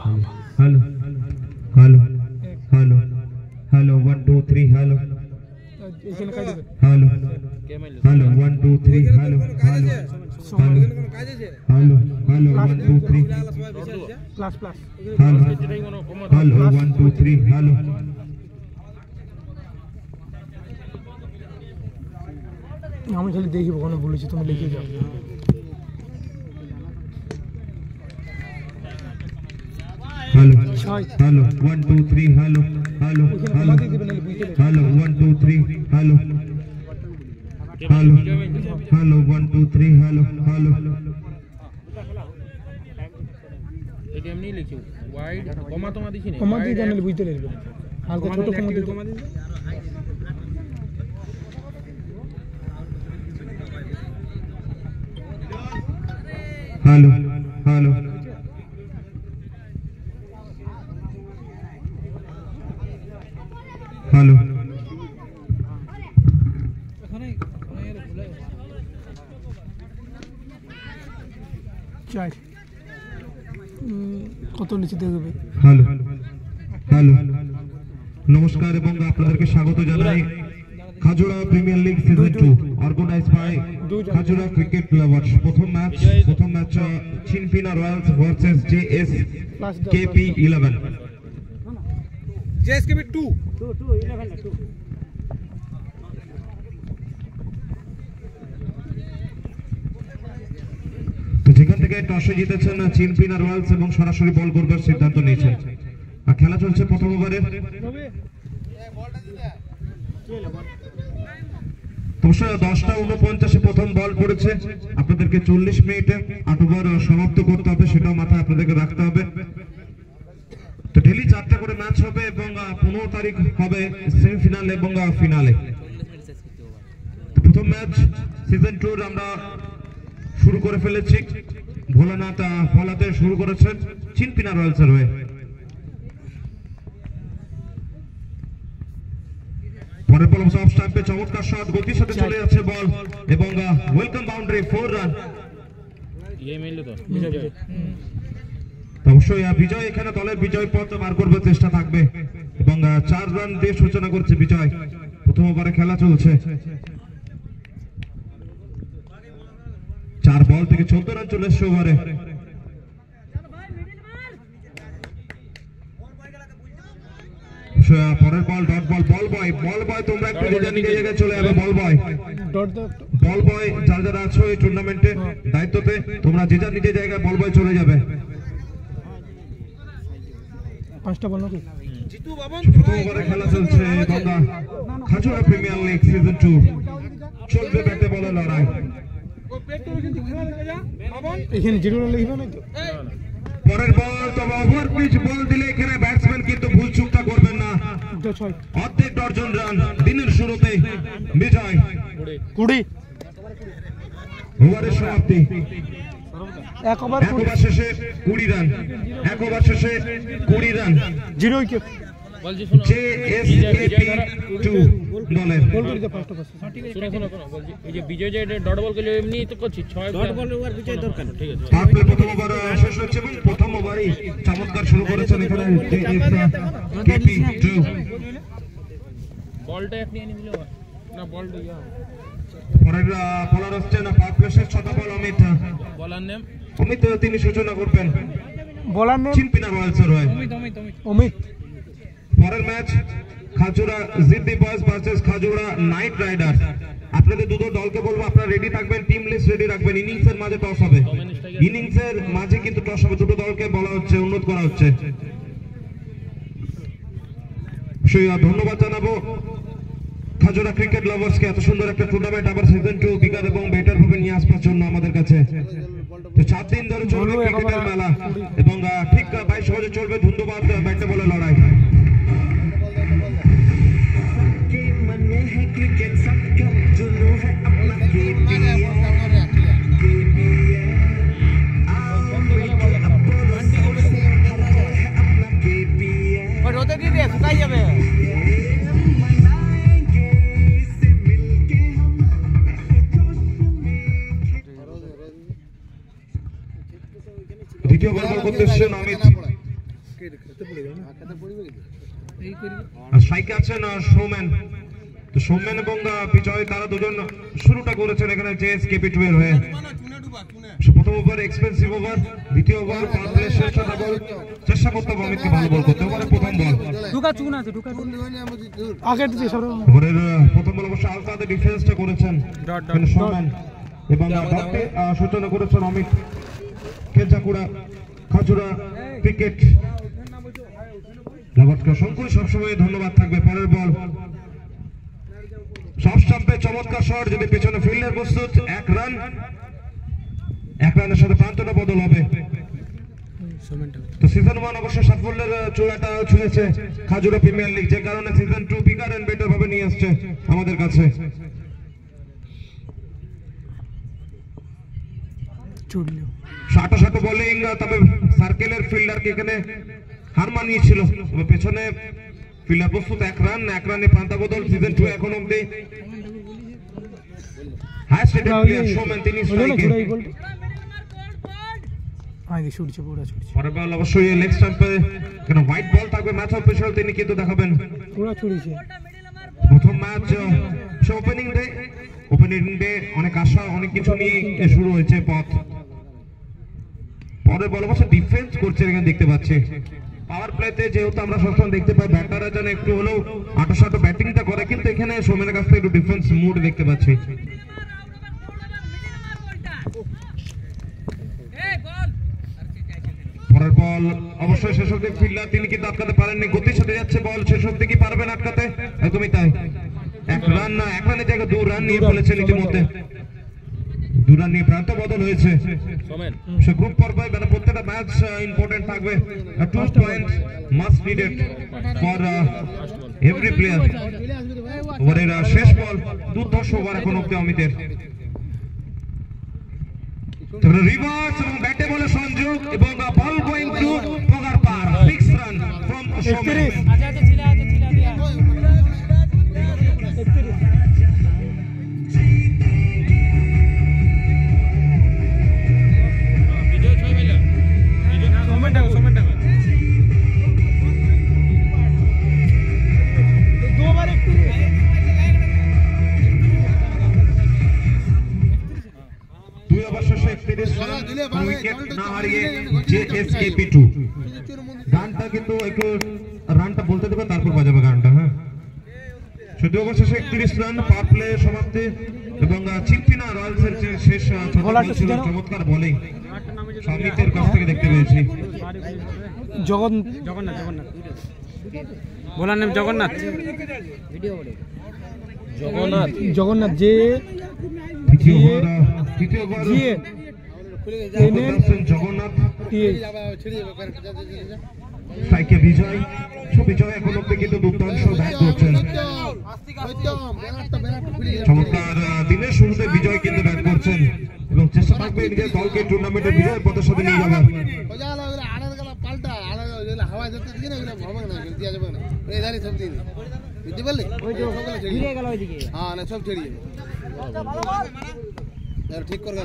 Hello hello hello hello 1 2 3 hello hello hello 1 2 3 hello hello hello hello hello 1 2 3 plus plus hello hello 1 2 3 hello আমি খালি দেখি ওখানে বলেছি তুমি লিখে যাও hello hello 1 2 3 hello hello hello hello 1 2 3 hello hello hello 1 2 3 hello hello এটা এমনি লিখিও ওয়াইড কমা তোমা দিছি না কমা দিয়ে জানলে বুঝতে লাগবে হালকা ছোট কমা দিয়ে हेलो हेलो हेलो চাই কত নিচে দেখবে हेलो हेलो नमस्कार এবং আপনাদেরকে স্বাগত জানাই Khajura premier league season 2 organized by Khajura cricket lovers প্রথম match Chinpina Royals versus JS KP 11 JSKP 2 তো যেখান থেকে টসে জিতেছেন চিনপিনা রয়্যালস এবং সরাসরি বল করবার সিদ্ধান্ত নিয়েছেন আর খেলা চলছে প্রথম ওভারে অবশ্য 10:49 প্রথম বল পড়েছে আপনাদেরকে 40 মিনিটে 8 ওভার সমাপ্ত করতে হবে সেটাও মাথায় আপনাদেরকে রাখতে হবে তো ডেইলি 4টা করে ম্যাচ হবে এবং 15 তারিখ হবে সেমিফাইনাল এবং ফিনালে প্রথম ম্যাচ সিজন 2 আমরা শুরু করে ফেলেছি ভোলানাথ ফলাতে শুরু করেছেন চিনপিনা রয়্যালসের হয়ে পরের বল অফ স্টাম্পে চমৎকার শট গতির সাথে চলে যাচ্ছে বল এবং ওয়েলকাম বাউন্ডারি 4 রান এই মিললো তো অবশ্যই বিজয় এখানে দলের বিজয় পথ বার করবার চেষ্টা থাকবে এবং 4 রান দিয়ে সূচনা করছে বিজয় প্রথম ওভারে খেলা চলছে 4 বল থেকে 14 রান চলে এসেছে ওভারে পরের বল ডট বল বল বয় তোমরা একটু নিজের জায়গায় চলে যাবে বল বয় যারা আছো এই টুর্নামেন্টে দায়িত্বতে তোমরা যে যার নিজের জায়গায় বল বয় চলে যাবে 5টা বল নাকি জিতু বাবন প্রথম ওভারে খেলা চলছে গঙ্গা খাজুড়া প্রিমিয়ার লিগ সিজন 2 চলবে ব্যাটে বলে লড়াই এখানে জিরো রান লিখবে না তো পরের বল তবে ওভার পিচ বল দিলে এখানে ব্যাটসম্যান কিন্তু ভুল চুকটা করবেন না অর্ধেক ডজন রান দিনের শুরুতে বিজয় 20 ওভারের সমাপ্তি এক ওভার শেষে 20 রান এক ওভার শেষে 20 রান জিরো উইকেট বলছি শুনো জেএসকেপি 2 দলের বল করে দাও ফার্স্ট ওভার শুনো বলছি এই যে বিজয় যে ডট বল করলে এমনি তো করছি 6 ডট বল ওভার বিজয় দরকার ঠিক আছে আপনি প্রথম ওভার শেষ হচ্ছে এবং প্রথম ওভারই চমৎকার শুরু করেছেন এখানে জেএসকেপি 2 বলটা আপনি এনে দিলে না বলটা পরের বলার হচ্ছে না পাক প্লেসের ছোট বল বলার নেম অমিত তিনি সূচনা করবেন বলার নেম চিনপিনা রয়্যালসের হয়ে অমিত পরের match Khajura Ziddi boys versus Khajura Knight Riders আপনাদের দুটো দলকে বলবো আপনারা রেডি থাকবেন টিম লিস্ট রেডি রাখবেন ইনিংসের মাঝে টস হবে ইনিংসের মাঝে কিন্তু টস হবে দুটো দলকে বলা হচ্ছে অনুরোধ করা হচ্ছে ধন্যবাদ জানাবো খাজুড়া ক্রিকেট লাভার্সকে এত সুন্দর একটা টুর্নামেন্ট আবার সিজন 2 বিকার এবং বেটার ভাবে নিয়ে আসবার জন্য আমাদের কাছে তো 4 দিন ধরে চলবে ক্রিকেটের মেলা এবং ঠিক 22 বাজে চলবে ধন্যবাদ ব্যাটে বলে লড়াই রোদে দিবে শুকাই যাবে দ্বিতীয় বল করতে এসেছেন অমিত আর স্ট্রাইকে আছেন সৌমেন। তো সৌমেন এবং বিজয় তারা দুজন শুরুটা করেছেন এখানে জেএসকেপি 2 এর হয়ে। প্রথম ওভার এক্সপেন্সিভ ওভার, দ্বিতীয় ওভার পাওয়ার প্লে শেষ বল, চেষ্টা করতে হবে অমিতকে ভালো বল করতে। ওভারে প্রথম বল আগে দিতে সব ওভারের প্রথম বল অবশ্য আলতাতে ডিফেন্সটা করেছেন সৌমেন এবং ডটে সূচনা করেছেন অমিত। কেঞ্চাকুড়া খাজুরা ক্রিকেট লাভাটকা শঙ্কুর সবসময় ধন্যবাদ থাকবে। পরের বল সব স্টাম্পে চমৎকার শট, যদি পেছনে ফিল্ডার প্রস্তুত, এক রানের সাথে প্রান্তটা বদল হবে। তো সিজন 1 অবশ্য সাফল্যের চূড়াটা ছুঁয়েছে খাজুরা প্রিমিয়ার লিগ, যে কারণে সিজন 2 বিগার এন্ড বেটার ভাবে নিয়ে আসছে আমাদের কাছে। সাটো বোলিং, তবে সার্কেলের ফিল্ডারকে এখানে হার মানিয়েছিল। তবে পেছনে ফিল্ডার প্রস্তুত, এক রানে প্রান্তা বদল। সিজন 2 এখন অবধি হাইয়েস্ট রেটেড প্লেয়ার সৌমেন, তিনি স্ট্রাইকে। পরের বল অবশ্যই লেগ স্টাম্পে কেন হোয়াইট বল থাকবে, ম্যাচ অফিশিয়াল তিনি কিন্তু দেখাবেন। প্রথম ম্যাচ ওপেনিং ডে অনেক আশা অনেক কিছু নিয়ে শুরু হয়েছে পথ। পরের বল অবশ্য ডিফেন্স করছে এখানে দেখতে পাচ্ছি। পাওয়ার প্লেতে যেহেতু আমরা সবসময় দেখতে পাই ব্যাটাররা যেন একটু হলেও আটো ব্যাটিংটা করে, কিন্তু এখানে সৌমেনের কাছ থেকে একটু ডিফেন্স মুড দেখতে পাচ্ছি। পরের বল অবশ্যই শেষ অব্দি ফিল্ডার তিনি কিন্তু আটকাতে পারেননি, গতির সাথে যাচ্ছে বল, শেষ অব্দি কি পারবেন আটকাতে? একদমই তাই। এক রানের জায়গায় 2 রান নিয়ে ফেলেছেন ইতিমধ্যে। 2 রান নিয়ে প্রান্ত বদল হয়েছে। সে গ্রুপ পর্বে মানে প্রত্যেকটা ম্যাচ ইম্পর্টেন্ট থাকবে। 2 point must needed for every player. ওভারের শেষ বল, দুর্ধর্ষ ওভার এখন অব্দি অমিতের। রিভার্স এবং ব্যাটে বলে সংযোগ এবং বল গোয়িং টু পগার পার, 6 রান ফ্রম সৌমেন। গানটা কিন্তু একটু রানটা বলতে দেবে, তারপর বাজাবে গানটা। হ্যাঁ, শুধু অবশেষে 31 রান পাওয়ার প্লে সমাপ্তি এবং চিম্পিনা রয়্যালসের শেষ চমৎকার বোলিং সমিতের কাছ থেকে দেখতে পেয়েছি। জগন্নাথ বলার নাম জগন্নাথ যে তৃতীয় ওভার জগন্নাথ স্ট্রাইকে বিজয়। বিজয় এখন অব্দি কিন্তু দুর্দান্ত ব্যাট করছেন। চমৎকার দিনের শুরুতে বিজয় কিন্তু ব্যাট করছেন এবং চেষ্টা থাকবে নিজের দলকে টুর্নামেন্টের বিজয়ের পথের সাথে নিয়ে যাবেন। ঠিক করে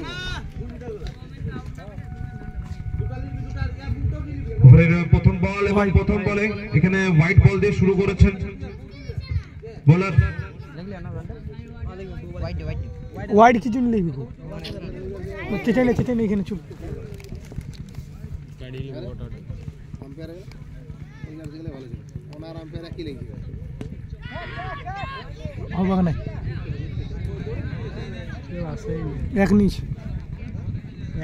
ওভারের প্রথম বল এবং প্রথম বলে এখানে হোয়াইট বল দিয়ে শুরু করেছেন বোলার। হোয়াইট কিছু নেই চেঁচাইলে এখানে চুপ। এক নিচ,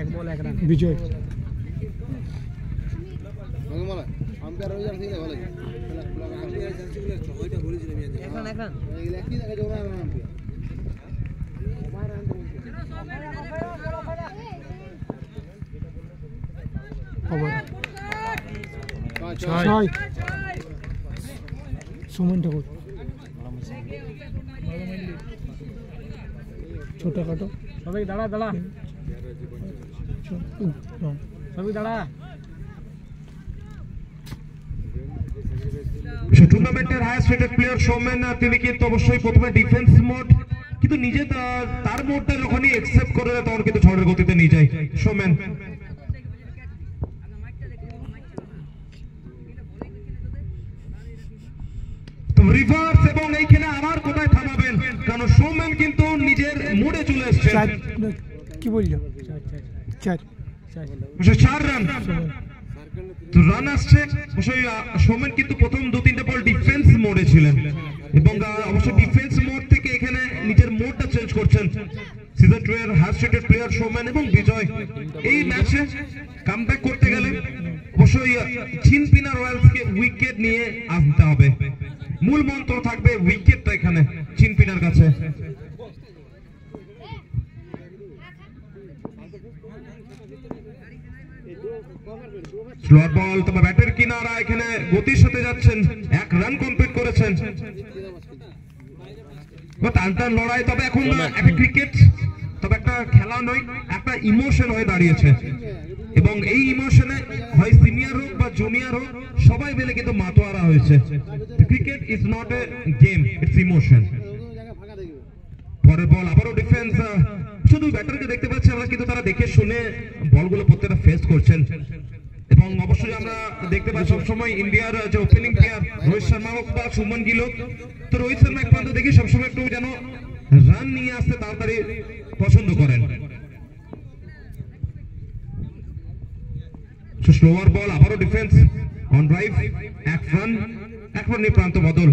এক বল এক রান বিজয়। সুমন ঠাকুর ছোটখাটো সবাই দাঁড়া সবাই দাঁড়া। টুর্নামেন্টের হাইয়েস্ট রেটেড প্লেয়ার সৌমেন, তিনি কিন্তু অবশ্যই প্রথমে ডিফেন্স মোড কিন্তু নিজে তার মোডটা যখনই অ্যাকসেপ্ট করে তখন কিন্তু ঝড়ের গতিতে নিয়ে যায় সৌমেন। রিভার্স এবং এইখানে আবার কোথায় থামাবেন, কারণ সৌম্যান কিন্তু নিজের মোড়ে চলে এসছে। কি বলছো? 4 4 রান তো রান আসছে। অবশ্যই সৌম্যান কিন্তু প্রথম 2-3টে বল ডিফেন্স মোডে ছিলেন এবং অবশ্যই ডিফেন্স মোড থেকে এখানে নিজের মোডটা চেঞ্জ করছেন সিজন 2 এর হাইস্ট রেটেড প্লেয়ার সৌম্যান এবং বিজয়। এই ম্যাচে কামব্যাক করতে গেলে অবশ্যই চিনপিনা রয়্যালসকে উইকেট নিয়ে আসতে হবে। মূল মন্ত্র থাকবে উইকেটটা এখানে চিনপিনার কাছে। স্লোয়ার বল, তবে ব্যাটের কিনারা এখানে গতির সাথে যাচ্ছেন, 1 রান কমপ্লিট করেছেন। টান লড়াই, তবে এখন একটা ক্রিকেট, তবে একটা খেলা নয়, একটা ইমোশন হয়ে দাঁড়িয়েছে এবং এই ইমোশনে হয় সিনিয়র হোক বা জুনিয়র হোক সবাই মিলে কিন্তু মাতোয়ারা হয়েছে। Cricket is not a game, it's emotion. পরের বল আবারও ডিফেন্স, শুধু ব্যাটারকে দেখতে পাচ্ছি আমরা, কিন্তু তারা দেখে শুনে বলগুলো প্রত্যেকটা ফেস করছেন এবং অবশ্যই আমরা দেখতে পাই সবসময় ইন্ডিয়ার যে ওপেনিং প্লেয়ার রোহিত শর্মা হোক বা শুভমান গিল হোক, তো রোহিত শর্মা এক পর্যন্ত দেখি সবসময় একটু যেন রান নিয়ে আসতে তাড়াতাড়ি পছন্দ করেন। স্লোয়ার বল আবারও ডিফেন্স অন ড্রাইভ, 1 রান নিয়ে প্রান্ত বদল।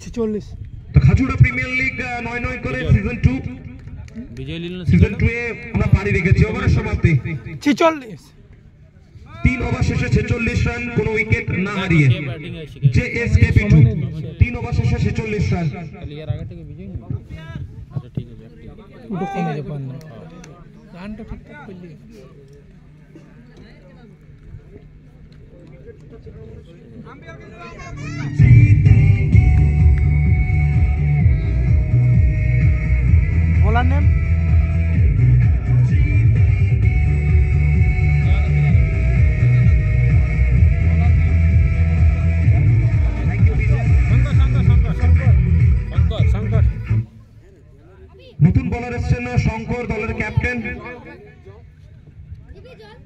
40 তো খাজুড়া প্রিমিয়ার লিগ 9-9 করে সিজন 2 সিজন 2 এ আমরা পারি রেখেছি। ওভারের সমাপ্তি 46, 3 ওভার শেষে 46 রান, কোনো উইকেট না হারিয়ে JSKP2 3 ওভার শেষে 46 রান। ওটা কমে যাবে না, রানটা ঠিকঠাক করলি। বলার নেম নতুন বলার এসেছেন শঙ্কর, দলের ক্যাপ্টেন।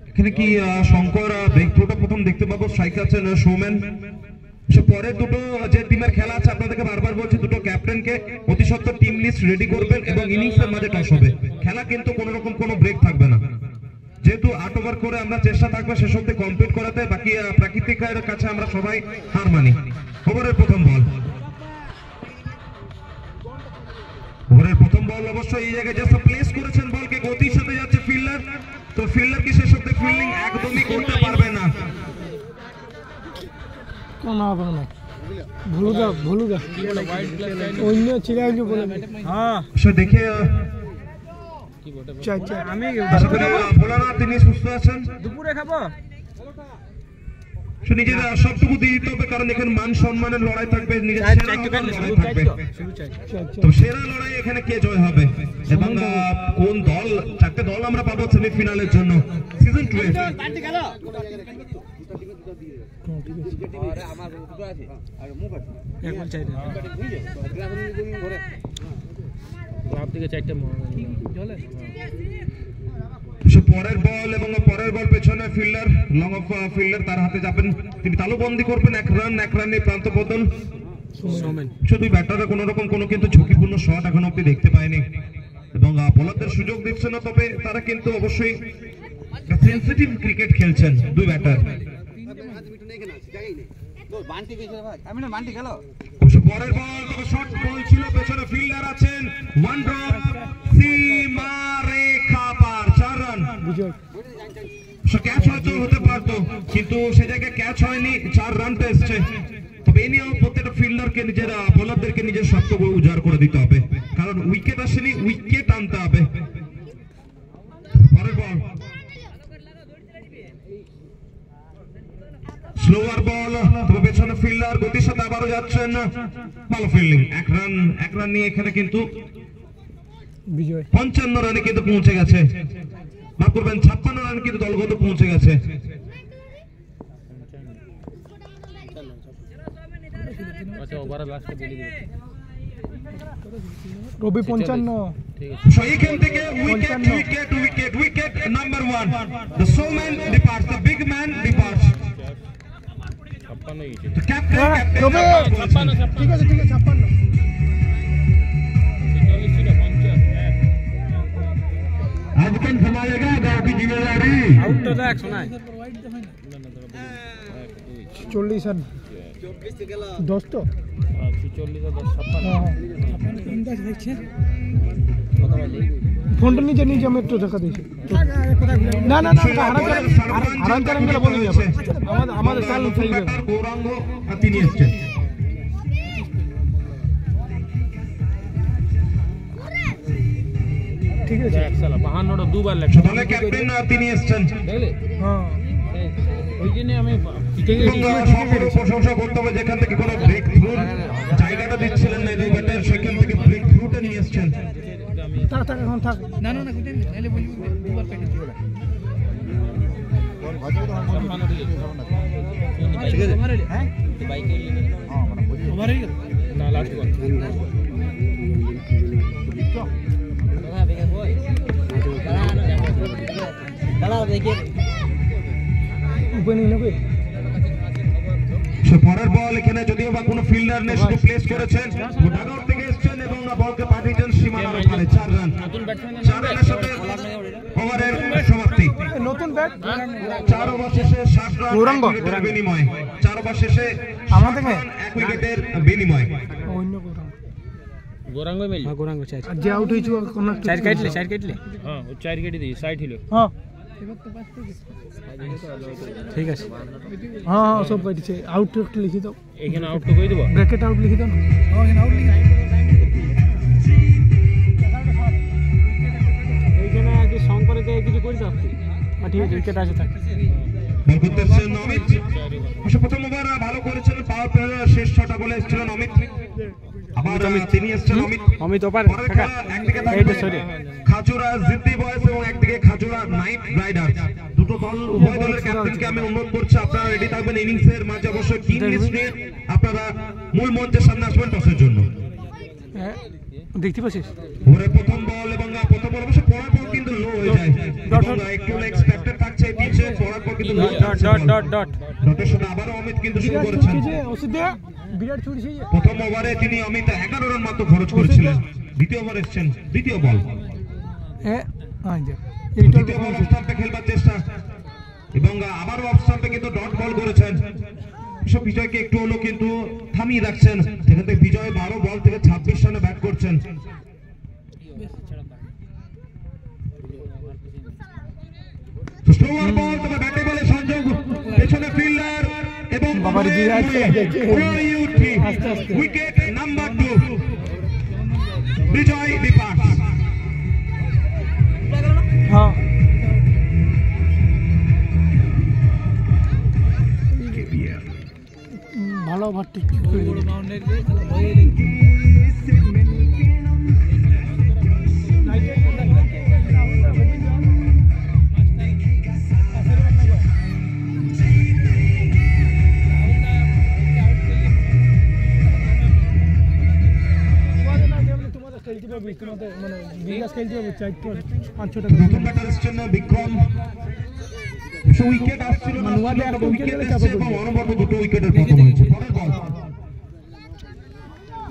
এখানে কি শঙ্কর ব্রেকথ্রুটা প্রথম দেখতে পাবো, স্ট্রাইক আছেন সৌম্যান। পরের দুটো যে টিমের খেলা আছে আপনাদেরকে বারবার বলছি, দুটো ক্যাপ্টেনকে অতি সত্বর টিম লিস্ট রেডি করবেন এবং ইনিংসের মাঝে টস হবে। খেলা কিন্তু কোনো রকম কোনো ব্রেক থাকবে না, যেহেতু 8 ওভার করে আমরা চেষ্টা থাকবে শেষ অব্দি কমপ্লিট করাতে। বাকি প্রাকৃতিকের কাছে আমরা সবাই হার মানি। ওভারের প্রথম বল, অবশ্যই এই জায়গায় জাস্ট প্লেস করেছেন বলকে, গতির সাথে যাচ্ছে ফিল্ডার, তো ফিল্ডার কি শেষ অব্দি ফিল্ডিং একদমই করতে পারবে না। কোন হবে না, ভুলুদা অন্য ছিড়া হইলো বলে। হ্যাঁ সে দেখে আমি বলা না তিনি সুস্থ আছেন, দুপুরে খাবো। সে নিজের সবটুকু দিয়ে দিতে হবে, কারণ এখানে মান সম্মানের লড়াই থাকবে, নিজের সেরা লড়াই থাকবে। তো সেরা লড়াই এখানে কে জয় হবে এবং কোন দল, 4টে দল আমরা পাবো সেমিফাইনালের জন্য সিজন 2 এ। পরের বল এবং পরের বল পেছনে ফিল্ডার, লং অফ ফিল্ডার তার হাতে যাবেন, তিনি তালুবন্দি করবেন। 1 রানে প্রান্ত বদল। শুধু ব্যাটারে কোনো রকম কোনো কিন্তু ঝুঁকিপূর্ণ শট এখন অব্দি দেখতে পায়নি এবং বোলারদের সুযোগ দিচ্ছে না, তবে তারা কিন্তু অবশ্যই সেন্সিটিভ ক্রিকেট খেলছেন দুই ব্যাটার। পরের বল, শর্ট বল ছিল, পেছনে ফিল্ডার আছেন, 1 ড্রপ, সীমা রেখা পার, 4 রান। ক্যাচ হয়তো হতে পারতো, কিন্তু সে জায়গায় ক্যাচ হয়নি, 4 রানটা এসছে। তবে এ নিয়েও প্রত্যেকটা ফিল্ডারকে নিজের বোলারদেরকে নিজের শর্তগুলো উজাড় করে দিতে হবে, কারণ উইকেট আসেনি, উইকেট আনতে হবে। পরের বল, স্লোয়ার বল, তবে পেছনে ফিল্ডার গতির সাথে আবারও যাচ্ছেন, ভালো ফিল্ডিং। 1 রান নিয়ে এখানে কিন্তু 55 রানে কিন্তু পৌঁছে গেছে, মাফ করবেন 56 রানে কিন্তু দলগত পৌঁছে গেছে। রবি 55। So এখান থেকে wicket number 1, the showman departs, the big man departs. 56 গেছে তো ক্যাপ্টেন তবে 56 ঠিক আছে 56 40 ছিল 50 आज कौन संभालेगा गांव की जिम्मेदारी आउट तो देख सुनाय 40 আর 10 তো 46 আর 10 ফোনটা নিচে নিচে আমি একটু দেখা দিয়েছি না না না হারান চারেন গেলে বলে যাবে আমাদের চাল ঠিক আছে গৌরাঙ্গ তিনি এসেছেন ঠিক আছে দেখ সালা 52টা দুবার লেখা দলের ক্যাপ্টেন তিনি এসেছেন দেখলে হ্যাঁ ওই জন্য আমি প্রশংসা করতে হবে যেখান থেকে কোনো ব্রেক থ্রু জায়গাটা দিচ্ছিলেন না রিবেটের সেখান থেকে ব্রেক থ্রুটা নিয়ে এসেছেন থাক থাক এখন থাক না না না কোথায় নাইলে বলবি দুবার কেটে দিও ঠিক আছে হ্যাঁ বাইকে হ্যাঁ মানে ওভার হয়ে গেল না লাস্ট বার দাদা বেগে বই দাদা দেখে ওপেনিং নেবে সে পরের বল এখানে যদিও বা কোনো ফিল্ডার নেই শুধু প্লেস করেছেন ডাগআউট থেকে এসেছেন এবং বলকে পাঠিয়েছেন সীমানার ওখানে 4 রান নতুন ব্যাটসম্যান 4 রানের সাথে ওভারের সমাপ্তি নতুন ব্যাট 4 ওভার শেষে 7 রান গৌরাঙ্গ বিনিময় 4 ওভার শেষে আমাদের 1 উইকেটের বিনিময় অন্য গৌরাঙ্গ গৌরাঙ্গ মিল হ্যাঁ গৌরাঙ্গ চাই আর যে আউট হইছো কোন 4 কাটলে হ্যাঁ ও 4 কেটে দিই সাইড হলো হ্যাঁ ঠিক আছে হ্যাঁ হ্যাঁ সব কাটছে আউট একটু লিখে দাও এখানে আউট তো কই দেব ব্র্যাকেট আউট লিখে দাও না হ্যাঁ এখানে আউট লিখে এইখানে আগে সং করে দিয়ে কিছু করে দাও ঠিক আছে উইকেট আছে থাকে বল করতেছেন অমিত প্রথম ওভার ভালো করেছেন পাওয়ার প্লেয়ার শেষ 6টা বলে এসেছিলেন অমিত আবার তিনি এসেছেন অমিত ওপার কাকা একদিকে এইটা সরে খাজুরা জিদ্দি বয়েস এবং একদিকে খাজুরা নাইট রাইডার্স দুটো দল উভয় দলের ক্যাপ্টেনকে আমি অনুরোধ করছি আপনারা রেডি থাকবেন ইনিংসের মাঝে অবশ্যই টিম লিস্ট নিয়ে আপনারা মূল মঞ্চের সামনে আসবেন টসের জন্য দেখতে পাচ্ছিস ওরে প্রথম বল এবং প্রথম বল অবশ্য পড়ার পর কিন্তু লো হয়ে যায় একটু এক্সপেক্টেড থাকছে এই পিচে পড়ার পর কিন্তু ডটের সাথে আবারও অমিত কিন্তু শুরু করেছেন বিরাট ছুটছে প্রথম ওভারে তিনি অমিত 11 রান মাত্র খরচ করেছিলেন দ্বিতীয় ওভার এসেছেন দ্বিতীয় বল হ্যাঁ দ্বিতীয় বল অফ স্টাম্পে খেলবার চেষ্টা এবং আবারও অফ স্টাম্পে কিন্তু ডট বল করেছেন সব বিজয়কে একটু হলো কিন্তু থামিয়ে রাখছেন সেখান থেকে বিজয় 12 বল থেকে 26 রানে ব্যাট করছেন স্লোয়ার বল তবে ব্যাটে বলে সংযোগ পেছনে ফিল্ডার এবং উইকেট নাম্বার 2 বিজয় বিপাস হ্যাঁ ভালো ওভার ঠিক করে দিল মানে বিকাশ খেলতে হবে 4-5 টাকা নতুন ব্যাটার এসেছেন বিক্রম উইকেট আসছিল না উইকেট এসেছে এবং অনবরত দুটো উইকেটের পতন হয়েছে পরের বল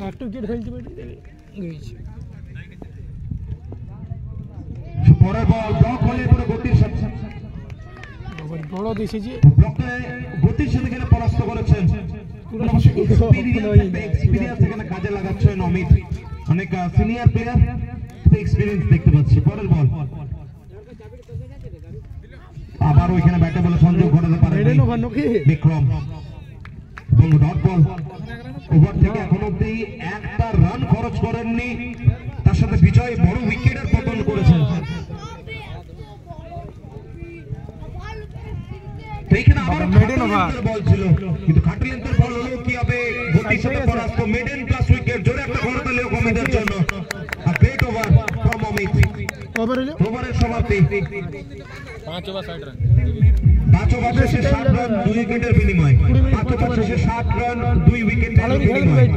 একটা উইকেট খেলতে পারি গেছে পরের বল ব্লক হলে পুরো গতির সাথে বড় দিয়েছে ব্লকে গতির সাথে এখানে পরাস্ত করেছেন পুরো এক্সপেরিয়েন্স এখানে কাজে লাগাচ্ছেন অমিত অনেক সিনিয়র প্লেয়ার এক্সপেরিয়েন্স দেখতে পাচ্ছি পরের বল আবার ওইখানে ব্যাটে বলে সংযোগ ঘটাতে পারে বিক্রম এবং ডট বল ওভার থেকে এখন অব্দি একটা রান খরচ করেননি তার সাথে বিজয় বড় উইকেটের পতন করেছেন এইখানে আবার মেডেন বল ছিল কিন্তু খাটলিয়ান্তের বল হলো কি হবে গতির সাথে পরাস্ত মেডেন প্লাস উইকেট জোরে একটা করতালিও কমেদের জন্য are great over from Amit ওভারের সমাপ্তি 5 ওভার 60 রান 5 ওভার শেষে 7 রান 2 উইকেটের বিনিময় 5 ওভার শেষে 7 রান 2 উইকেটের বিনিময়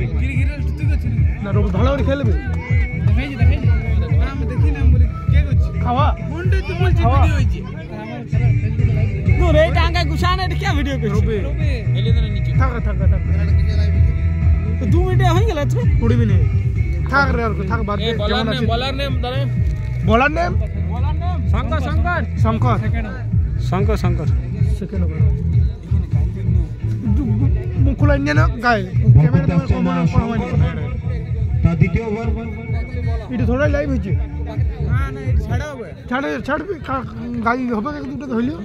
না রোব ভালো করে খেলবে দেখাইছি আমি দেখিলাম বলি কে করছে খাওয়া কোনটা তুই বলছিস ভিডিও হইছে তো রে টাঙ্গা कुछ आने क्या वीडियो पे এলে দেন নিচে থাক 2 মিনিট হয়ে গেল তো 20 মিনিট থাক রে আর থাক বাদ এ বলার নেম দাঁড়া বলার নেম শঙ্কর সেকেন্ড মুকুলা ইন্ডিয়ান গায় ক্যামেরা তো কম হয়নি তা দ্বিতীয় ওভার এটা থোড়াই লাইভ হইছে ছাড়বে গাড়ি হবে এক দুটো হইলো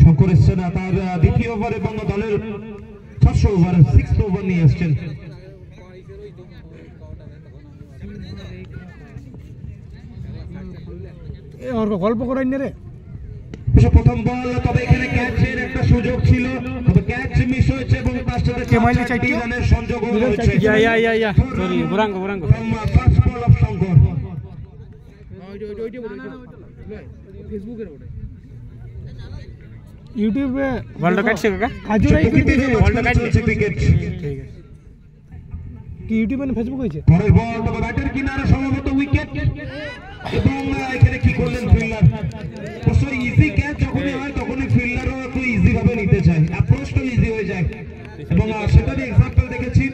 শঙ্কর এসছে না তার দ্বিতীয় ওভার এবং দলের 600 ওভার 6th ওভার নিয়ে আসছেন এ ওর গল্প করাই না রে প্রথম বল তবে এখানে ক্যাচের একটা সুযোগ ছিল তবে ক্যাচ মিস হয়েছে এবং তার সাথে কেমাইলে 4টি রানের সংযোগ হয়েছে ইয়া সরি বুরাঙ্গ ফার্স্ট বল অফ শঙ্কর ইউটিউবে বলটা কাটছে কাকা খাজুরাই বলটা কাটছে ক্রিকেট ঠিক আছে কি ইউটিউবে না ফেসবুক হয়েছে পরের বল তবে ব্যাটের কিনারে সম্ভবত উইকেট এবং এখানে কি করলেন ফিল্ডার অবশ্যই ইজি ক্যাচ যখনই হয় তখনই ফিল্ডারও একটু ইজি ভাবে নিতে চায় অ্যাপ্রোচটাও ইজি হয়ে যায় এবং সেটারই এক্সাম্পল দেখেছি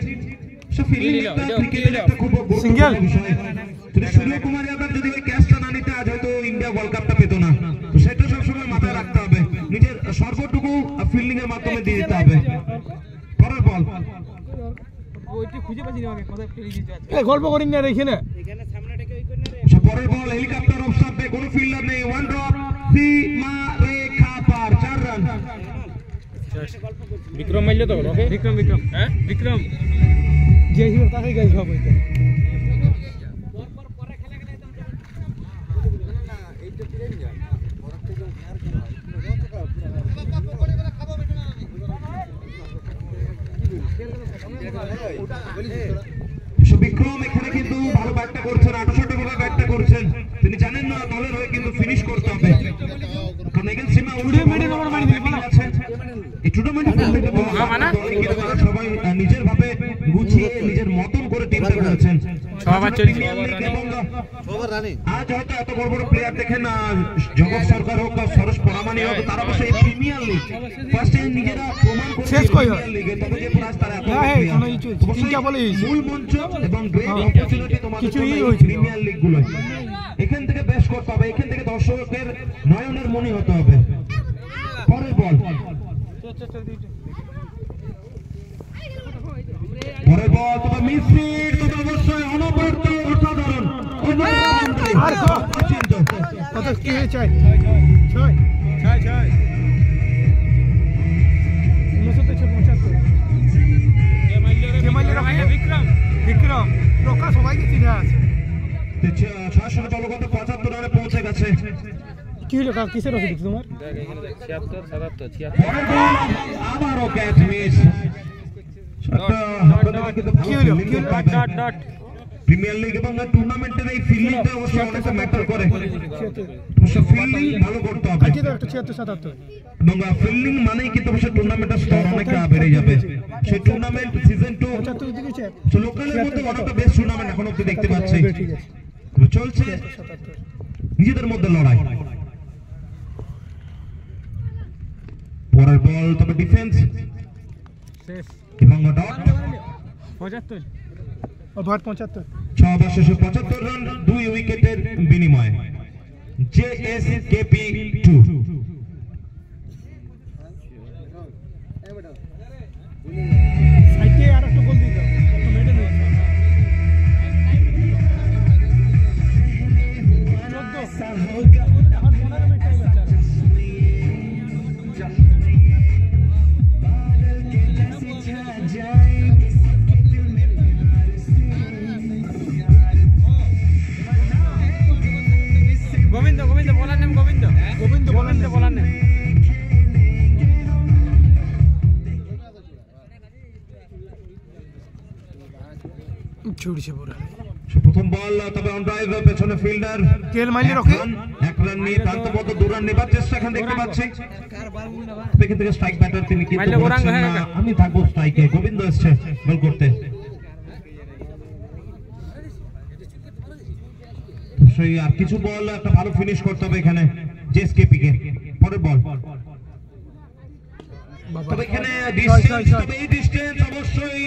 সে ফিল্ডিংটা ক্রিকেটের একটা খুব গুরুত্বপূর্ণ বিষয় যদি সূর্যকুমার যাদব যদি ওই ক্যাচটা না নিতে আজ হয়তো ইন্ডিয়া ওয়ার্ল্ড কাপটা পেত না তো সেটা সবসময় মাথায় রাখতে হবে নিজের সর্বটুকু ফিল্ডিং এর মাধ্যমে দিয়ে দিতে হবে পরের বল গল্প করিন না রেখে না পরের বল হেলিকপ্টার অফ স্টাম্পে কোনো ফিল্ডার নেই ওয়ান ড্রপ সীমা রেখা পার 4 রান বিক্রম মাইল তো ওকে বিক্রম হ্যাঁ বিক্রম যে হিরো তাকে গাই খাবো এটা বিক্রম এখানে কিন্তু ভালো ব্যাটটা করছেন 68 ভাবে ব্যাটটা করছেন তিনি জানেন না দলের হয়ে কিন্তু ফিনিশ করতে হবে কারণ এখানে সীমা উড়ে মেরে নম্বর মারি দিলেন আছে এই টুর্নামেন্টে সবাই নিজের ভাবে গুছিয়ে নিজের মতন করে টিমটা করেছেন সবার চলছে আজ হয়তো এত বড় বড় প্লেয়ার দেখেন না জগৎ সরকার হোক বা সরোজ পরামানি হোক তারা অবশ্য এই প্রিমিয়ার লিগ ফার্স্টে নিজেরা প্রমাণ করে শেষ কই হয় লিগে তবে যে প্রাইজ তারা এত কোনো কিছু চিন্তা বলে মূল মঞ্চ এবং গ্রেট অপরচুনিটি তোমাদের কিছুই জন্য হয়েছিল। প্রিমিয়ার লিগ গুলো এখান থেকে বেশ করতে হবে এখান থেকে দর্শকের নয়নের মনি হতে হবে পরের বল পরের বল তবে মিসফিট তবে অবশ্যই অনবরত অসাধারণ আর কত কি চাই 6 বিক্রম লোকা সবাইকে চিনে আছে 600 জলগত 75 রানে পৌঁছে গেছে কি হলো কিসের রসিদ তোমার দেখ এখানে দেখ 76 77 76 পরের বল আবারও ক্যাচ মিস কি হলো ডট প্রিমিয়ার লিগ এবং টুর্নামেন্টের এই ফিল্ডিংটা অবশ্যই অনেকটা ম্যাটার করে ফিল্ডিং ভালো করতে হবে আজকে তো একটা 76 77 এবং ফিল্ডিং মানেই কিন্তু অবশ্যই টুর্নামেন্টের স্তর অনেকটা বেড়ে যাবে সেই টুর্নামেন্ট সিজন 2 75 দিকে চেক তো লোকালের মধ্যে অনেকটা বেস্ট টুর্নামেন্ট এখন অবধি দেখতে পাচ্ছি ঠিক আছে চলছে নিজেদের মধ্যে লড়াই পরের বল তবে ডিফেন্স শেষ এবং ডট 75 ওভার 75 6 ওভার শেষে 75 রান 2 উইকেটের বিনিময়ে জেএসকেপি 2 সাইডে আর একটা গোল দিয়ে দাও কত মেডে নেই 14 এখন 15 মিনিট টাইম আছে গোবিন্দ বলার নাম গোবিন্দ বলার নাম ছুড়ছে পুরো প্রথম বল তবে অন ড্রাইভ পেছনে ফিল্ডার তেল মাইলে রাখে এক রান নিয়ে প্রান্তবদ্ধ 2 রান নেবার চেষ্টা এখন দেখতে পাচ্ছি এখান থেকে স্ট্রাইক ব্যাটার তিনি কিন্তু বলছেন না আমি থাকবো স্ট্রাইকে গোবিন্দ এসেছে বল করতে সেই আর কিছু বল একটা ভালো ফিনিশ করতে হবে এখানে জেএসকেপি কে পরের বল তবে এখানে ডিসটেন্স, তবে এই ডিসটেন্স অবশ্যই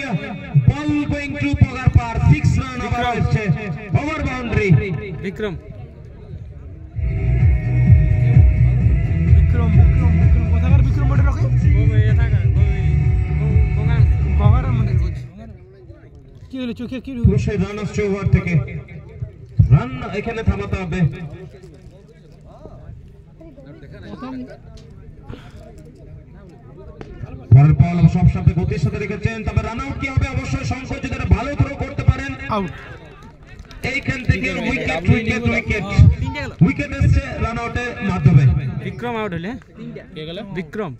বল গোয়িং টু পগার পার 6 রান আবার হচ্ছে ওভার বাউন্ডারি। বিক্রম কোথাকার বিক্রম বটে রকে গঙ্গারাম মন্দির বলছি। কি হলো চোখে কি হলো? অবশ্যই রান আসছে ওভার থেকে, রান এখানে থামাতে হবে। পরের বল সব সাথে গতির সাথে রেখেছেন, তবে রান আউট কি হবে? অবশ্যই সংকট যদি ভালো থ্রো করতে পারেন আউট। এইখান থেকে উইকেট উইকেট উইকেট উইকেট এসছে রান আউটের মাধ্যমে। বিক্রম আউট হলে কে গেল? বিক্রম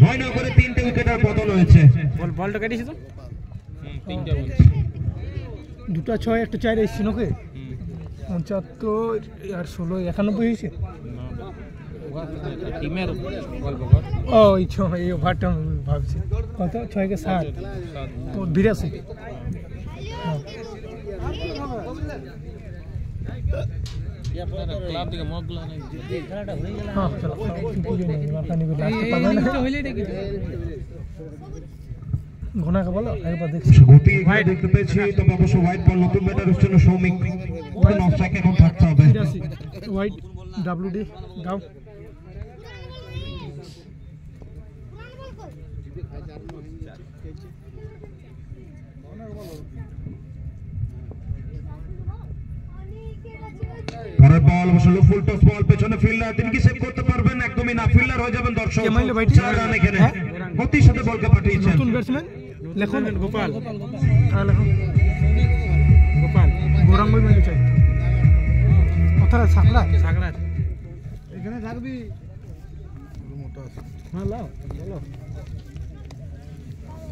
9 ওভারে 3টে উইকেটের পতন হয়েছে। বলটা কেটেছে তো 3টে বল, 2টা 6 একটা 4 এসছে নাকি? 75 আর 16 91 হয়েছে। টিমের বল বকর ও এই ওভারটা ভাবছি কত 6 কে 7 তো 82। ক্লাব থেকে মগলা নাই খেলাটা হয়ে গেল। হ্যাঁ চলো কিছু নেই মারকানি করে লাস্ট পাবে না হইলে দেখি ঘোনাকে বলো একবার দেখছি। গতি এখানে দেখতে পেয়েছি, তবে অবশ্য হোয়াইট বল নতুন ব্যাটার হচ্ছেন সৌমিক, অফ স্ট্রাইক এখন থাকতে হবে। 83 হোয়াইট ডব্লিউডি দাও। পরের বল অবশ্য ফুল টস বল, পেছনে ফিল্ডার, তিনি কি সেভ করতে পারবেন? একদমই না, ফিল্ডার হয়ে যাবেন দর্শক। 4 রান এখানে গতির সাথে বলকে পাঠিয়েছেন। নতুন ব্যাটসম্যান লেখুন গোপাল, হ্যাঁ লেখুন গোপাল গৌরাঙ্গই মিলে চাই কথাটা সাকলা সাগরা এখানে থাকবি মোটা হ্যাঁ লাও বলো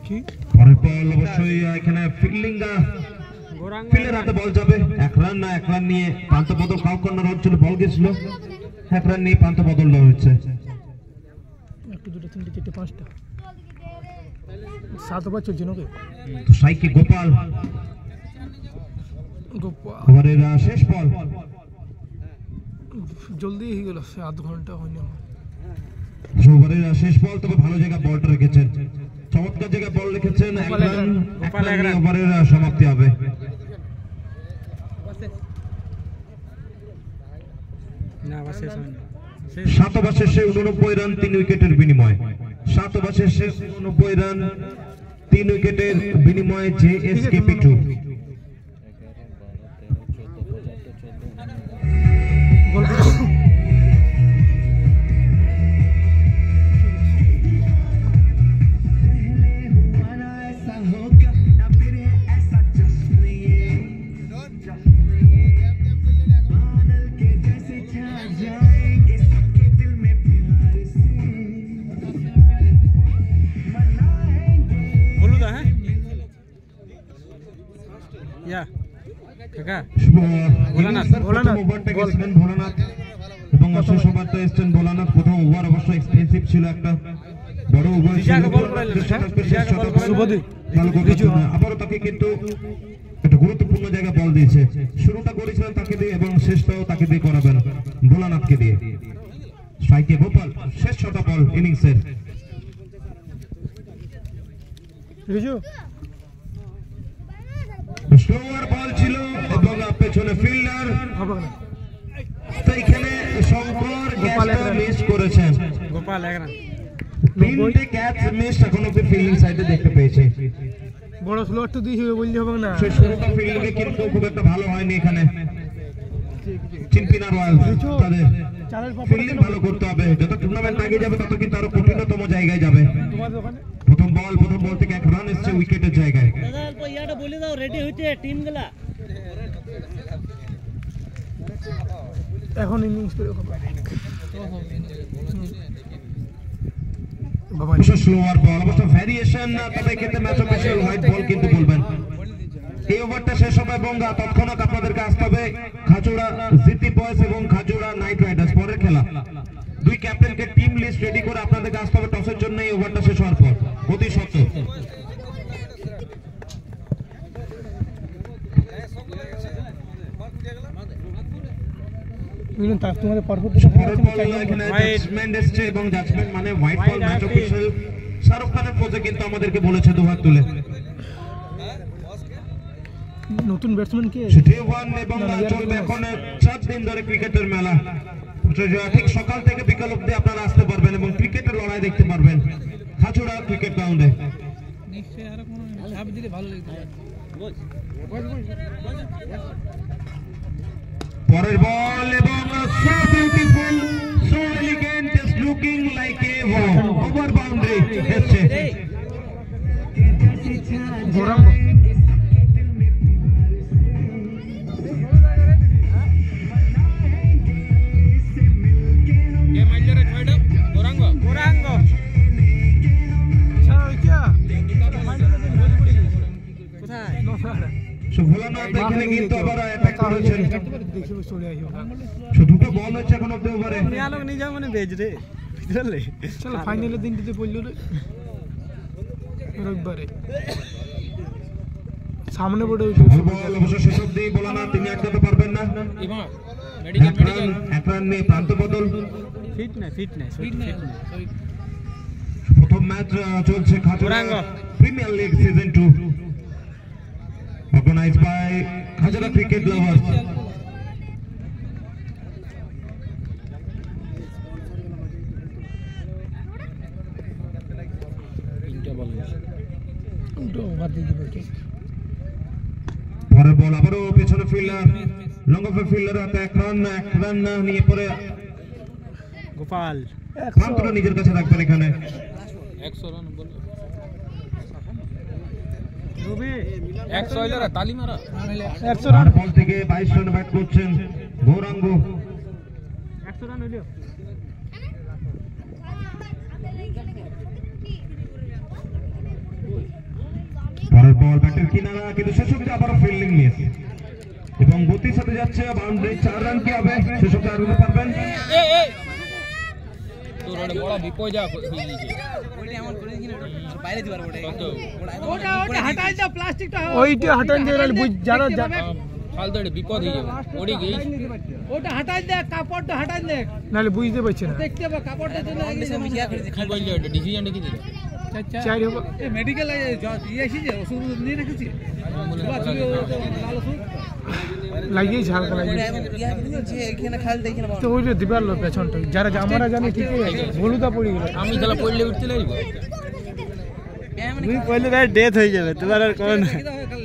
কি। পরের বল অবশ্যই এখানে ফিল্ডিং ফিল্ডের হাতে বল যাবে। 1 রান না, 1 রান নিয়ে প্রান্ত বদল কাউ কর্নার হচ্ছিল, বল গেছিল, 1 রান নিয়ে প্রান্ত বদল হচ্ছে। 1 2 3 4 5টা 7 ওভার চলছে নাকি? তো সাইকে গোপাল ওভারের শেষ বল, জলদি হয়ে গেল, আধ ঘন্টা হয়নি। ওভারের শেষ বল, তবে ভালো জায়গায় বলটা রেখেছেন, চমৎকার জায়গায় বল রেখেছেন। 1 রান, 1 রান নিয়ে ওভারের সমাপ্তি হবে। না বাস শেষ হয়নি। 7 ওভার শেষে 89 রান 3 উইকেটের বিনিময়। 7 ওভার শেষে 89 রান 3 উইকেটের বিনিময়ে JSKP2। ভোলানাথ এবং শেষ ওভারটা এসছেন ভোলানাথ। প্রথম ওভার অবশ্য এক্সপেন্সিভ ছিল, একটা বড় ওভার আবারও তাকে কিন্তু একটা গুরুত্বপূর্ণ জায়গায় বল দিয়েছে। শুরুটা করেছিলেন তাকে দিয়ে এবং শেষটাও তাকে দিয়ে করাবেন ভোলানাথকে দিয়ে। স্ট্রাইকে গোপাল, শেষ 6টা বল ইনিংসের। স্লোয়ার বল ছিল এবং পেছনে ফিল্ডার, তো এখানে শঙ্কর ক্যাচটা মিস করেছেন। গোপাল 1 রান, 3টে ক্যাচ মিস এখন অব্দি ফিল্ডিং সাইডে দেখতে পেয়েছে। বড় স্লোয়ার তো দিয়েছিল বললে হবে না, সেই শুরুটা ফিল্ডিং এ কিন্তু খুব একটা ভালো হয়নি এখানে। চিনপিনা রয়্যাল তাদের ফিল্ডিং ভালো করতে হবে, যত টুর্নামেন্ট আগে যাবে তত কিন্তু আরো কঠিনতম জায়গায় যাবে। প্রথম বল থেকে 1 রান এসেছে উইকেটের জায়গায়। বলে দাও রেডি হইতে টিম গুলা এখন ইনিংস করে স্লোয়ার বল অবশ্য ভ্যারিয়েশন না, তবে কিন্তু ম্যাচ অফিসিয়াল হোয়াইট বল কিন্তু বলবেন। এই ওভারটা শেষ হবে এবং তৎক্ষণাৎ আপনাদেরকে আসতে হবে খাজুড়া জিটি বয়েজ এবং খাজুড়া নাইট রাইডার্স। পরের খেলা 2 ক্যাপ্টেনকে টিম লিস্ট রেডি করে আপনাদেরকে আসতে হবে টসের জন্য। এই ওভারটা শেষ হওয়ার পর অতি সত্য বুঝলেন তা তোমাদের পরপর পরের বল হলো এখানে জাজমেন্ট এসছে এবং জাজমেন্ট মানে white ball match official Shahrukh খানের কোচে কিন্তু আমাদেরকে বলেছে দুহাত তুলে নতুন ব্যাটসম্যান কে সেটি ওয়ান এবং চলবে এখন 4 দিন ধরে ক্রিকেটের মেলা ঠিক সকাল থেকে বিকাল অবধি আপনারা আসতে পারবেন এবং ক্রিকেটের লড়াই দেখতে পারবেন খাজুড়া ক্রিকেট গ্রাউন্ডে পরের বল এবং so beautiful so elegant just looking like a over boundary এসছে গৌরাঙ্গ ভোলানাথ এখানে কিন্তু আবার অ্যাটাক করেছেন দেখি চলে আসি দুটো বল হচ্ছে এখন অব্দি ওভারে নিয়ে যাও মানে বেজ রে বুঝলে চলো ফাইনালের দিনটিতে পড়লো রে রবিবারে সামনে পড়ে বল অবশ্য শেষ অব্দি ভোলানাথ তিনি আটকাতে পারবেন না এক রান নেই প্রান্ত বদল ফিটনেস প্রথম ম্যাচ চলছে Khajura premier league season 2 organized by Khajura Cricket Lovers. পরের বল আবারও পেছনে ফিল্ডার লং অফ ফিল্ডার হাতে এক রান নিয়ে পরে গোপাল প্রান্তটা নিজের কাছে রাখবেন এখানে 100 রান বল 100 হইলো রে তালি মারা 100 রান বল থেকে 22 রান ব্যাট করছেন গৌরাঙ্গ 100 রান হইলো পরের বল ব্যাটের কিনারা কিন্তু শেষ অবধি আবারও ফিল্ডিং মিস এবং গতির সাথে যাচ্ছে বাউন্ডারি 4 রান কি হবে শেষ অবধি আর করতে পারবেন তোর ওটা বড় বিপর্যয় হয়ে গেছে ওইটা এমন করে দেখি না বাইরে দিবার ওটা হটাই দাও প্লাস্টিকটা ওইটা হটাই দে যারা ফালতু এটা বিপদ হয়ে যাবে ওড়ি গই ওটা হটাই দে কাপড়টা হটাই দে নালে বুঝতে পারছ না দেখতে হবে কাপড়টা তো লাগিয়ে আমি কি করে দেখি কি বললি ওটা ডিসিশনটা কি দিল চাই হবে এই মেডিকেল ইয়ে এসেছে ওষুধ নিয়ে রেখেছি লাল ওষুধ লাগিয়েছে হালকা লাগিয়েছে যে এখানে খাল দেখি না তো ওই যে দিবার লোক পেছনটা যারা আমরা জানি ঠিকই আছে হলুদা পড়ে গেল আমি তাহলে পড়লে উঠতে লাগবো তুই কইলে ভাই ডেথ হয়ে যাবে তোমার আর কোন না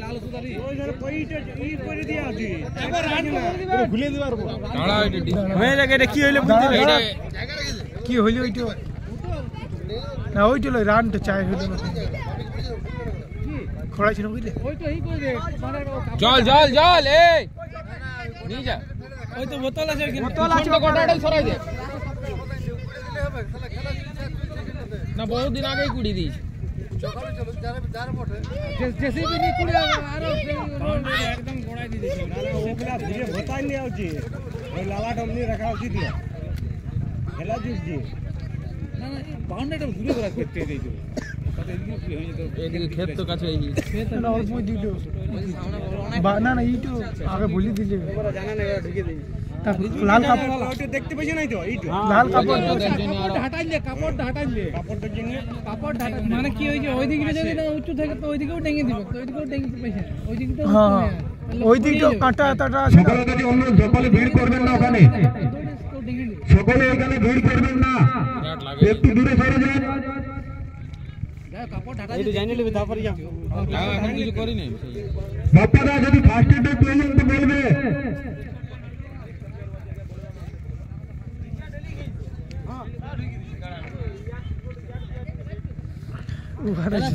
লাল ওষুধ আলি ওই ধরে কইটা ই করে দিয়া আছে এবার রান করে ভুলে দিবার কাড়া এটা হয়ে যাবে এটা কি হইলো বুঝতে এটা কি হইলো ওইটা না ওইটা লই রানটা চাই হইলো না খড়া ছিল বুঝলে ওই তো এই করে দে মানে জল এই নিয়ে যা ওই তো বোতল আছে বোতল আছে গোটাটাই সরাই দে না বহুত দিন আগেই কুড়ি দিয়েছি জেসিবি নি কুড়ি আরো একদম গোড়াই দিয়ে দিছে ওগুলা ধীরে ভোতাই নিয়ে আউছি ওই লালা ডমনি রাখা উচিত না হেলা জুস দি না না বাউন্ডারিটা ঘুরে ঘুরে করতে দেই তো তাতে এদিকে কি হয়ে যেত এদিকে ক্ষেত তো কাছে এই না অল্প দিলো না না এইটো আগে বলি দিলে ওরা জানা না ওরা ঢুকে দেই লাল কাপড় ওটা দেখতে পাইছ নাই তো এইটো লাল কাপড় হটাই দে কাপড়টা জন্য কাপড় মানে কি হই যে ওই দিকে যদি না উঁচু থাকে তো ওই দিকেও টেঙ্গে দিবে তো ওই দিকেও টেঙ্গে পাইছে ওই দিকে তো হ্যাঁ ওই দিকটা কাঁটা টাটা আছে সকলে যদি অন্য সকলে ভিড় করবেন না ওখানে সকলে এখানে ভিড় করবেন না একটু দূরে সরে যান কাপড় ঢাকা দিয়ে জানি নেবে তারপরে যাও এখন কিছু করি নাই বাপ্পাদা যদি ফার্স্ট এডের প্রয়োজন তো বলবে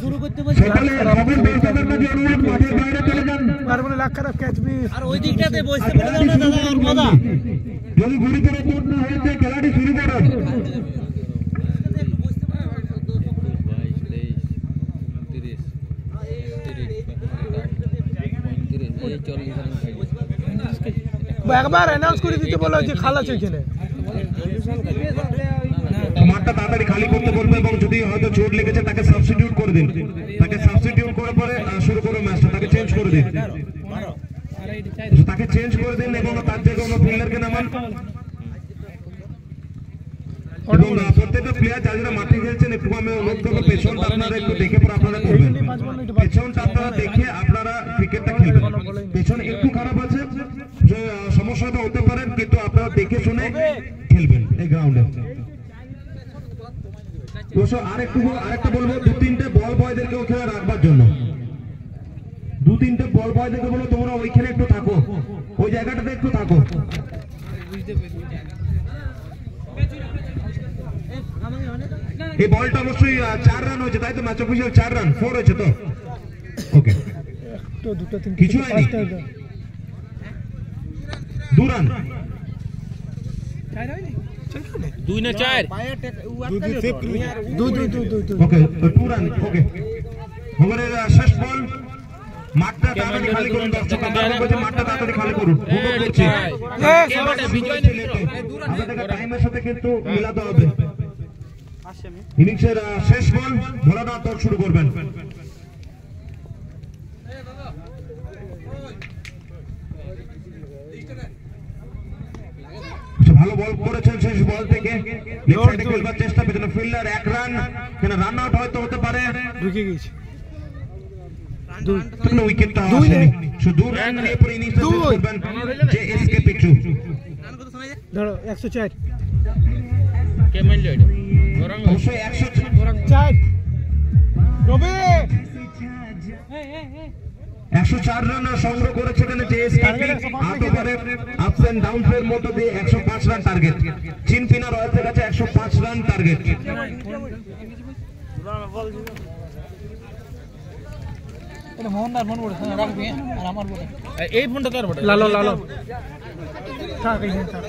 শুরু করতে বলছি সকলে সকল দর্শকের কাছে অনুরোধ মাঠের বাইরে চলে যান আর বলে লাখ খারাপ ক্যাচ মিস আর ওই দিকটাতে বসতে বলে দাও না দাদা আর মজা যদি গুলি করে চোট না হয়েছে খেলাটি শুরু করুন একবার অ্যানাউন্স করে দিতে বলো যে খালা আছে এখানে মাঠটা তাড়াতাড়ি খালি করতে বলবে এবং যদি হয়তো চোট লেগেছে তাকে সাবস্টিটিউট করে দিন তাকে সাবস্টিটিউট করে পরে শুরু করো ম্যাচটা তাকে চেঞ্জ করে দিন তাকে চেঞ্জ করে দিন এবং তার জায়গায় অন্য ফিল্ডারকে নামান এবং প্রত্যেকটা প্লেয়ার যারা মাঠে খেলছেন একটু আমি অনুরোধ করবো পেছনটা আপনারা একটু দেখে পরে আপনারা করবেন, পেছনটা আপনারা দেখে আপনারা ক্রিকেটটা খেলবেন। পেছন একটু খারাপ আছে, যে সমস্যাটা হতে পারে, কিন্তু আপনারা দেখে শুনে খেলবেন এই গ্রাউন্ডে। আরেকটা বলবো, 2-3টে বল বয়দেরকে ওখানে রাখবার জন্য, 2-3টে বল বয়দেরকে বলো তোমরা ওইখানে একটু থাকো, ওই জায়গাটাতে একটু থাকো। এই বলটা অবশ্যই 4 রান হয়েছে, তাই তো? ম্যাচ অফিসিয়াল 4 রান, 4 হয়েছে তো? ওকে, কিছু হয়নি, 2 রান, 2 না 4 ওকে 2 রান। ওকে, ওভারের শেষ বল, মাঠটা তাড়াতাড়ি খালি করুন, দর্শক আপনারা বলছে মাঠটা তাড়াতাড়ি খালি করুন। আমাদের টাইমের সাথে কিন্তু মিলাতে হবে। ইনিংসের শেষ বল, ভোলানাথ দল শুরু করবেন। ভালো বল করেছেন শেষ বল থেকে, লেফট সাইডে খেলবার চেষ্টা, পেছনে ফিল্ডার 1 রান, কেন রান আউট হয়তো হতে পারে, ঢুকে গেছে উইকেটটা আসেনি, শুধু 2 রান নিয়ে পরে ইনিংসটা শেষ করবেন যে এসকে পিটু। ধরো 104 কে মাইল এটা গরঙ্গ অবশ্যই 104 রবি 104 রান সংগ্রহ করেছে এখানে জেএসকে, 8 ওভারে আপস এন্ড ডাউনস এর মধ্যে দিয়ে 105 রান টার্গেট। চিনপিনা রয়্যালসের কাছে 105 রান টার্গেট। এই ফোনটা তার বটে লালো লালো থাক এইখানে থাক।